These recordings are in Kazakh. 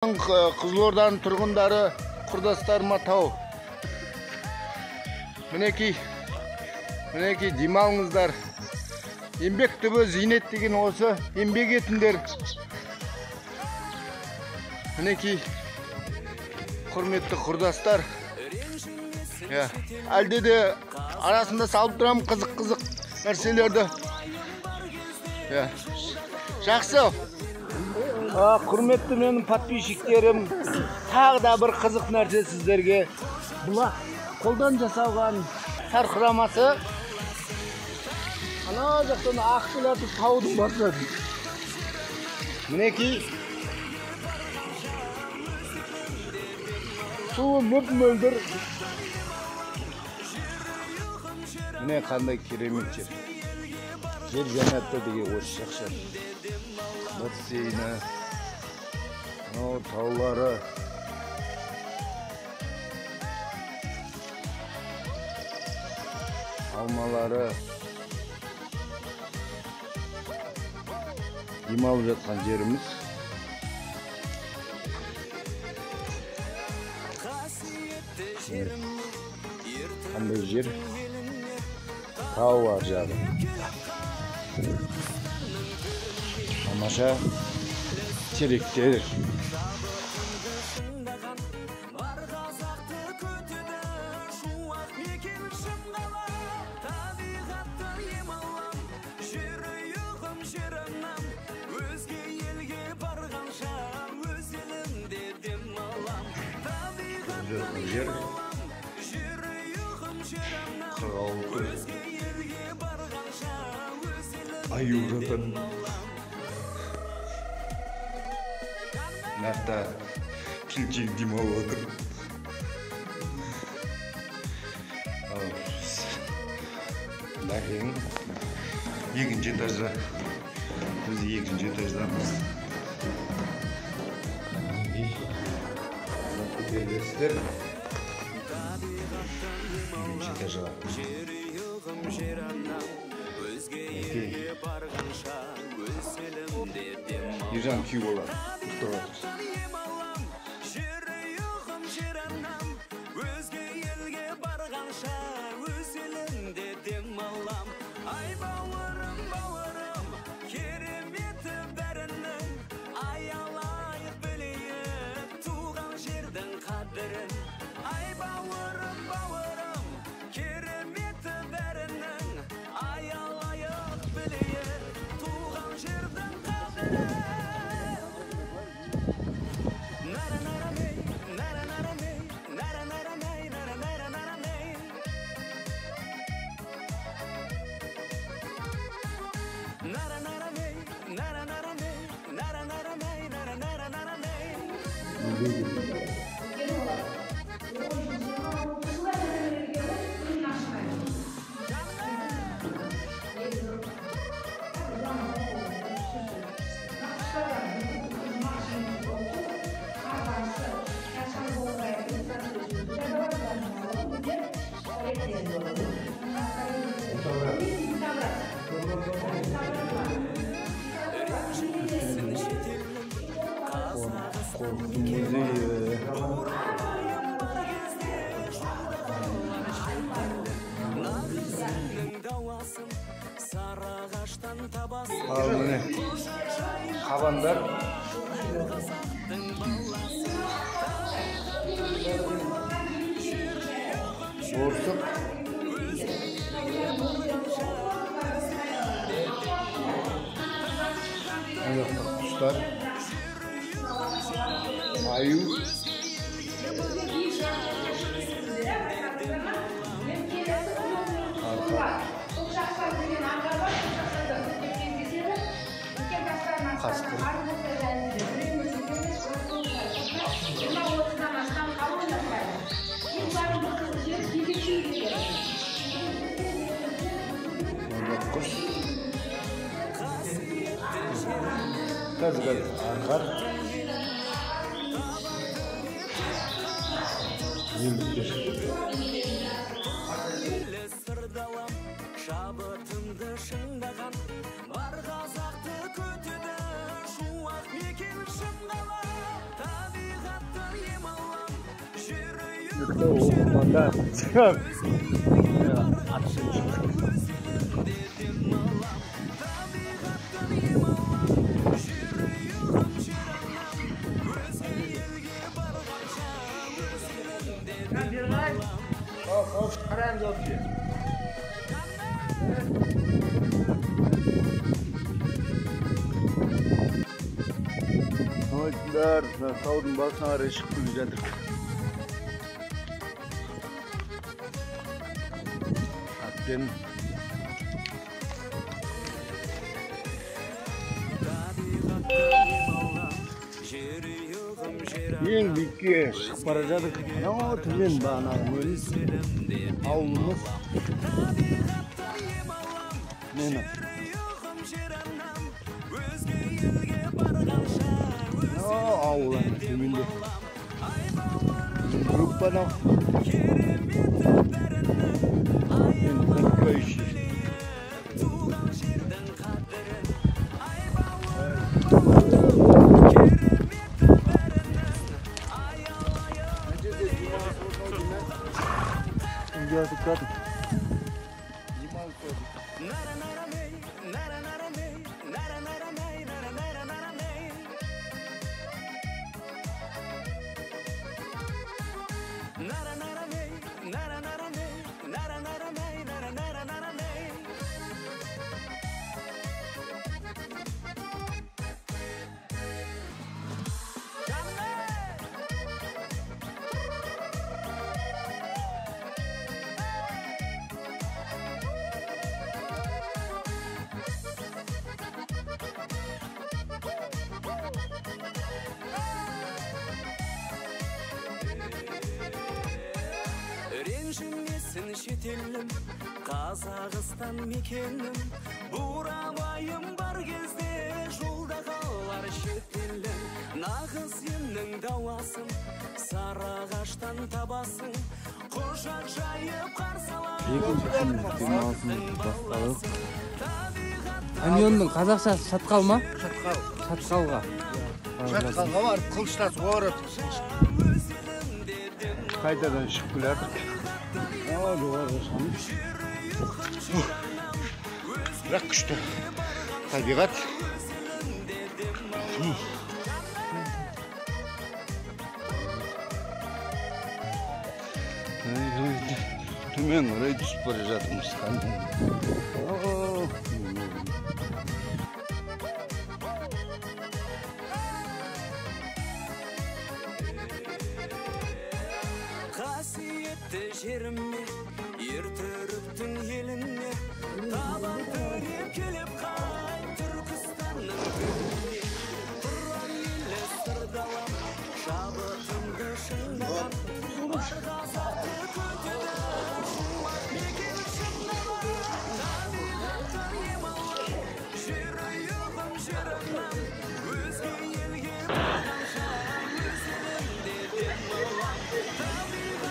Қызылорданың тұрғындары, құрдастарыма тау. Мінекей демалыңыздар. Еңбек түбі зейнет деген осы, еңбек етіңдер. Мінекей құрметті құрдастар. Әлде де арасында салып тұрам қызық нәрселерді. Жақсы. Құрметті менің подписчиктерім, тағы да бір қызық нәрсе сіздерге. Бұлақ қолдан жасалған сарқырамасы. Ана жақтан ақшылатып таудың басады. Мінекей суы мөп-мөлдір. Міне қандай керемет жер. Жер жәннатта деген осы шақша. Бассейні, таулары. Алмалары. Демалып жатқан жеріміз. Қандай жер? Тау бар жағы. Тамаша теректер. Жер қырғауыл аю жатыр. Нарта келіншек демалып отыр. Бәкең екінші этажда. Біз екінші этаждамыз. Көтерілесіздер. Екінші этажға. Ержан күй болар. Al mine Havanlar Borsuk Kuşlar Ayu Kaskı. Kuş. Gaz akar. Yemekler. Шабытымды шыңдаған бар қазақты көтеді шуақ мекен шымғала Yurtta oğlumanda atışın çıktı. Noiçlar, taudun basına araya çıkıp güzeldir. Hatten en büyük çıkıp baracadık. Ama tümen bana avlumuz. Nene? Avlan tümünde. Gruppada. Köy işi. Dikkat. Renjimmesin şetilim, Kazakistan mikenim. Burabayım bar gezde, жолда қалар шетелім. Нағыз емнің дауасын, сарағаштан табасың. Құшақ жайып қарсалап, Камиондың қазақшасы шатқал ма? Шатқал. Шатқалға. Шатқалға барып қылыштасып орып. Қайтадан шығып келатыр. Жоғарғы шығамыз. Бірақ күшті. Табиғат. Төмен қарай түсіп бара жатырмыз. Қасиетті жеріме, ертүріктің еліне, табан тіреп келіп қай Түркістанның біріне. Тұран елі сырдалам, шабытымды шыңдаған, бар қазақты көтеді, шумақ мекен шыңдаған. Табиғаттан ем алам, жерұйығым жерімнен, өзге елге барғанша, өз елімде дем алам.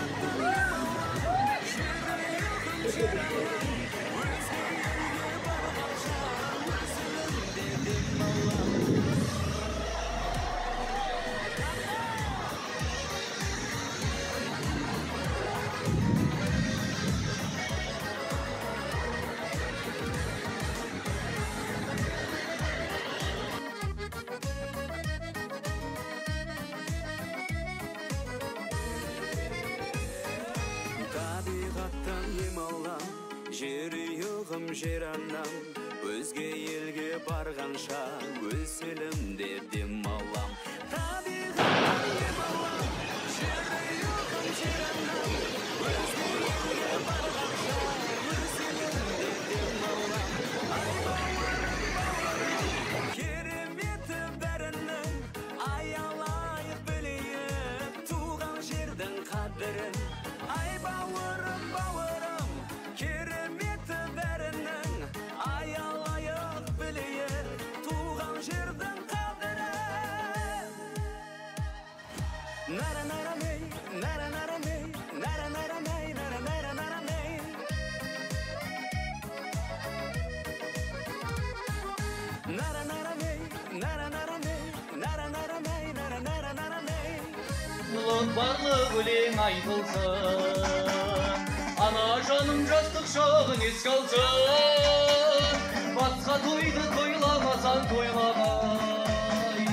Табиғаттан ем алам, жерұйығым жер анам, өзге елге барғанша өз елімде дем алам. Табиғаттан ем алам, жерұйығым жер анам, өзге елге барғанша өз елімде дем алам. Ай бауырым, кереметі бәрінің, аялайық білейік туған жердің қадірін. Ай бауырым, бауырым, кереметі бәрінің, аялайық білейік туған жердің қадірін. Нара-нарамей, нара-нарамей, нара-нарамей, нара-нара-нарамей. Нара-нарамей, нара-нарамей, нара-нарамей, нара-нара-нарамей. Umut bарлық өлең айтылсын. Ана жаным жастық шағын еске алсын. Басқа тойды тойламасаң тойламай,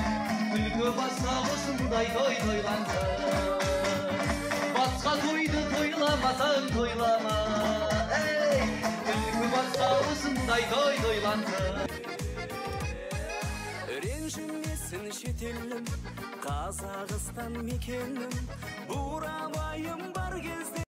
күлкі басқа осындай той тойлансын. Басқа тойды тойламасаң тойлама, күлкі басқа осындай той тойлансын. Ренжімесін шетелім, Қазақстан мекенім, бурабайым бар кезде